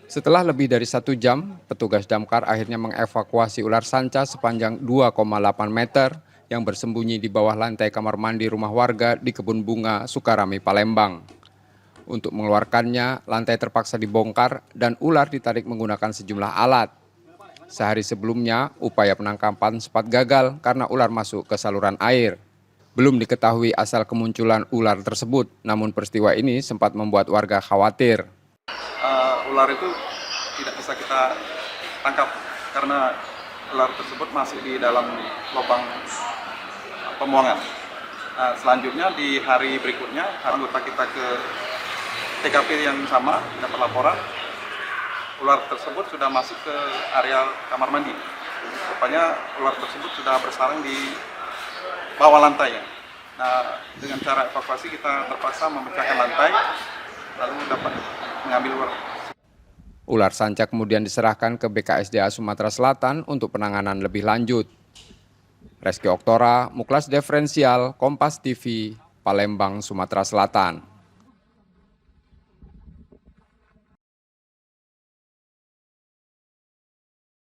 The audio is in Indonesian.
Setelah lebih dari 1 jam, petugas damkar akhirnya mengevakuasi ular sanca sepanjang 2,8 meter yang bersembunyi di bawah lantai kamar mandi rumah warga di Kebun Bunga, Sukarami, Palembang. Untuk mengeluarkannya, lantai terpaksa dibongkar dan ular ditarik menggunakan sejumlah alat. Sehari sebelumnya, upaya penangkapan sempat gagal karena ular masuk ke saluran air. Belum diketahui asal kemunculan ular tersebut, namun peristiwa ini sempat membuat warga khawatir. Ular itu tidak bisa kita tangkap karena ular tersebut masih di dalam lubang pembuangan. Selanjutnya di hari berikutnya, anggota kita ke TKP yang sama, dapat laporan, ular tersebut sudah masuk ke area kamar mandi. Rupanya ular tersebut sudah bersarang di bawah lantai. Nah, dengan cara evakuasi kita terpaksa memecahkan lantai, lalu dapat mengambil ular. Ular sanca kemudian diserahkan ke BKSDA Sumatera Selatan untuk penanganan lebih lanjut. Reski Oktora, Muklas Diferensial, Kompas TV, Palembang, Sumatera Selatan.